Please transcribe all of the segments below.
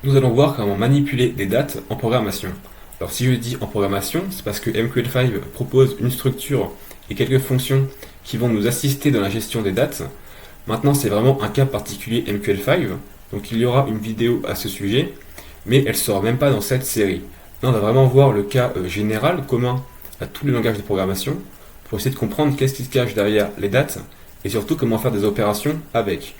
Nous allons voir comment manipuler des dates en programmation. Alors si je dis en programmation, c'est parce que MQL5 propose une structure et quelques fonctions qui vont nous assister dans la gestion des dates. Maintenant, c'est vraiment un cas particulier MQL5, donc il y aura une vidéo à ce sujet, mais elle ne sera même pas dans cette série. Là, on va vraiment voir le cas général, commun à tous les langages de programmation, pour essayer de comprendre qu'est-ce qui se cache derrière les dates, et surtout comment faire des opérations avec.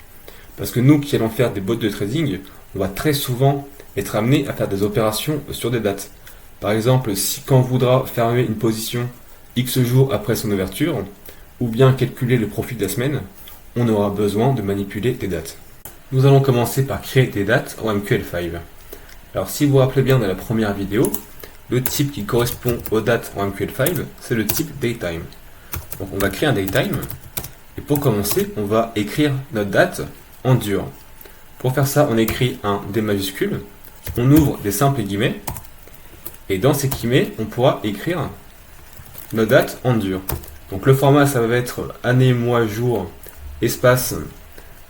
Parce que nous qui allons faire des bots de trading, on va très souvent être amené à faire des opérations sur des dates. Par exemple, si quand on voudra fermer une position X jours après son ouverture, ou bien calculer le profit de la semaine, on aura besoin de manipuler des dates. Nous allons commencer par créer des dates en MQL5. Alors si vous vous rappelez bien de la première vidéo, le type qui correspond aux dates en MQL5, c'est le type datetime. Donc on va créer un datetime, et pour commencer, on va écrire notre date en dur. Pour faire ça, on écrit un D majuscule, on ouvre des simples guillemets, et dans ces guillemets, on pourra écrire nos dates en dur. Donc le format, ça va être année, mois, jour, espace,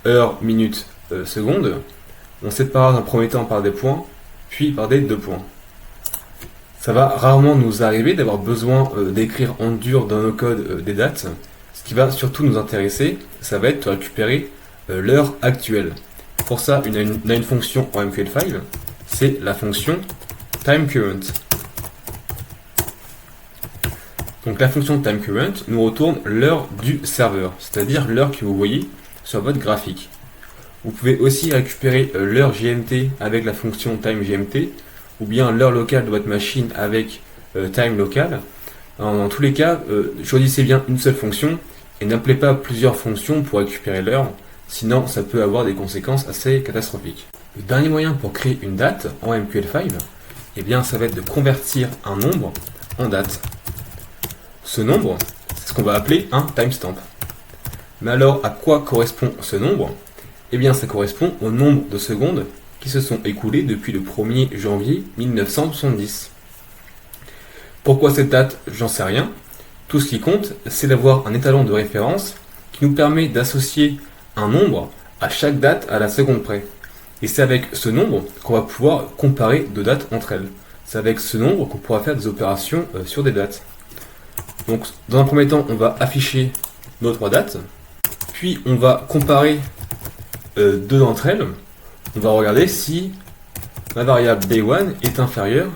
heure, minute, seconde. On sépare dans un premier temps par des points, puis par des deux points. Ça va rarement nous arriver d'avoir besoin d'écrire en dur dans nos codes des dates. Ce qui va surtout nous intéresser, ça va être de récupérer l'heure actuelle. Pour ça, on a une fonction en MQL5, c'est la fonction timeCurrent. Donc la fonction timeCurrent nous retourne l'heure du serveur, c'est-à-dire l'heure que vous voyez sur votre graphique. Vous pouvez aussi récupérer l'heure GMT avec la fonction timeGMT, ou bien l'heure locale de votre machine avec timeLocal. Dans tous les cas, choisissez bien une seule fonction et n'appelez pas plusieurs fonctions pour récupérer l'heure, sinon ça peut avoir des conséquences assez catastrophiques. Le dernier moyen pour créer une date en MQL5, eh bien, ça va être de convertir un nombre en date. Ce nombre, c'est ce qu'on va appeler un timestamp. Mais alors, à quoi correspond ce nombre? Eh bien, ça correspond au nombre de secondes qui se sont écoulées depuis le 1er janvier 1970. Pourquoi cette date? J'en sais rien. Tout ce qui compte, c'est d'avoir un étalon de référence qui nous permet d'associer un nombre à chaque date à la seconde près. Et c'est avec ce nombre qu'on va pouvoir comparer deux dates entre elles. C'est avec ce nombre qu'on pourra faire des opérations sur des dates. Donc, dans un premier temps, on va afficher nos trois dates, puis on va comparer deux d'entre elles. On va regarder si ma variable day1 est inférieure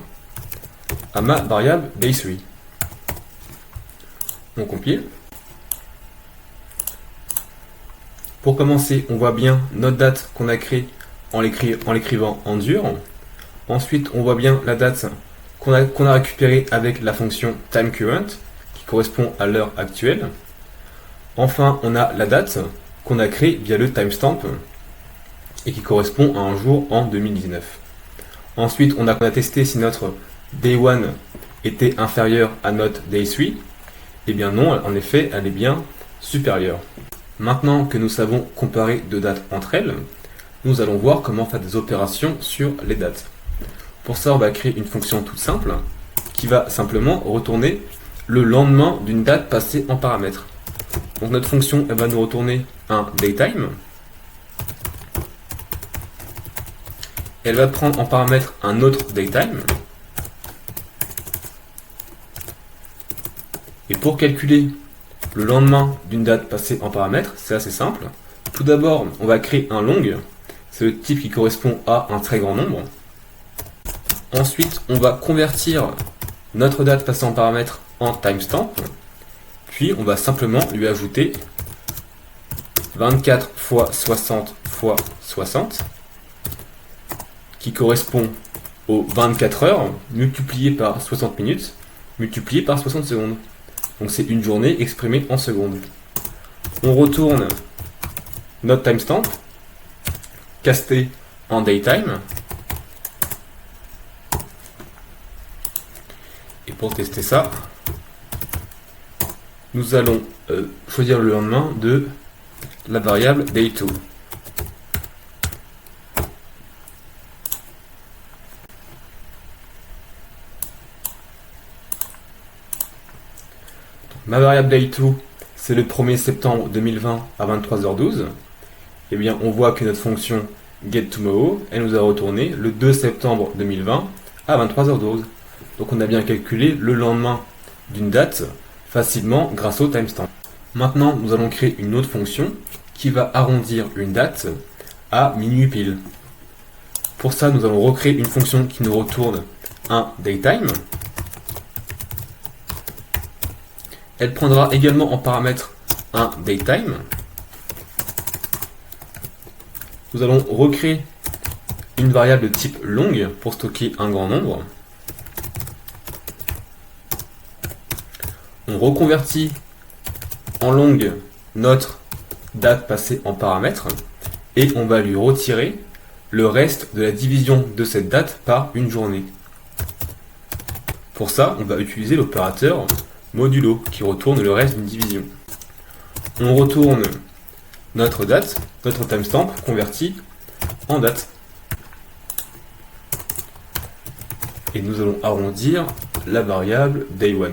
à ma variable day3. On compile. Pour commencer, on voit bien notre date qu'on a créée en l'écrivant en dur. Ensuite, on voit bien la date qu'on a récupérée avec la fonction timeCurrent, qui correspond à l'heure actuelle. Enfin, on a la date qu'on a créée via le timestamp, et qui correspond à un jour en 2019. Ensuite, on a testé si notre day1 était inférieur à notre day3. Eh bien non, en effet, elle est bien supérieure. Maintenant que nous savons comparer deux dates entre elles, nous allons voir comment faire des opérations sur les dates. Pour ça, on va créer une fonction toute simple qui va simplement retourner le lendemain d'une date passée en paramètres. Donc notre fonction, elle va nous retourner un daytime. Elle va prendre en paramètre un autre daytime. Et pour calculer le lendemain d'une date passée en paramètres, c'est assez simple. Tout d'abord, on va créer un long. C'est le type qui correspond à un très grand nombre. Ensuite, on va convertir notre date passée en paramètres en timestamp. Puis, on va simplement lui ajouter 24 fois 60 fois 60, qui correspond aux 24 heures, multiplié par 60 minutes, multiplié par 60 secondes. Donc c'est une journée exprimée en secondes. On retourne notre timestamp, casté en daytime. Et pour tester ça, nous allons choisir le lendemain de la variable day2. Ma variable day2, c'est le 1er septembre 2020 à 23h12. Eh bien, on voit que notre fonction getTomorrow, elle nous a retourné le 2 septembre 2020 à 23h12. Donc on a bien calculé le lendemain d'une date facilement grâce au timestamp. Maintenant, nous allons créer une autre fonction qui va arrondir une date à minuit pile. Pour ça, nous allons recréer une fonction qui nous retourne un datetime. Elle prendra également en paramètre un datetime. Nous allons recréer une variable de type long pour stocker un grand nombre. On reconvertit en long notre date passée en paramètre et on va lui retirer le reste de la division de cette date par une journée. Pour ça, on va utiliser l'opérateur modulo qui retourne le reste d'une division. On retourne notre date, notre timestamp converti en date. Et nous allons arrondir la variable day1.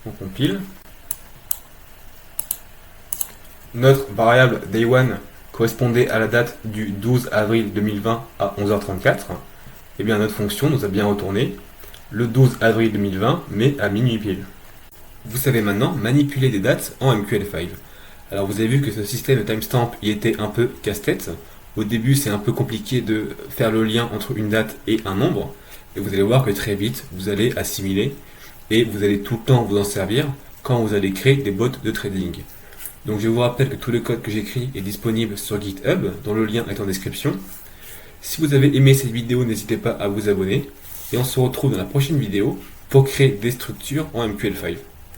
On compile. Notre variable day1 correspondait à la date du 12 avril 2020 à 11h34. Et bien notre fonction nous a bien retourné le 12 avril 2020, mais à minuit pile. Vous savez maintenant manipuler des dates en MQL5. Alors vous avez vu que ce système de timestamp il était un peu casse-tête. Au début c'est un peu compliqué de faire le lien entre une date et un nombre. Et vous allez voir que très vite vous allez assimiler et vous allez tout le temps vous en servir quand vous allez créer des bots de trading. Donc je vous rappelle que tout le code que j'écris est disponible sur GitHub, dont le lien est en description. Si vous avez aimé cette vidéo, n'hésitez pas à vous abonner. Et on se retrouve dans la prochaine vidéo pour créer des structures en MQL5.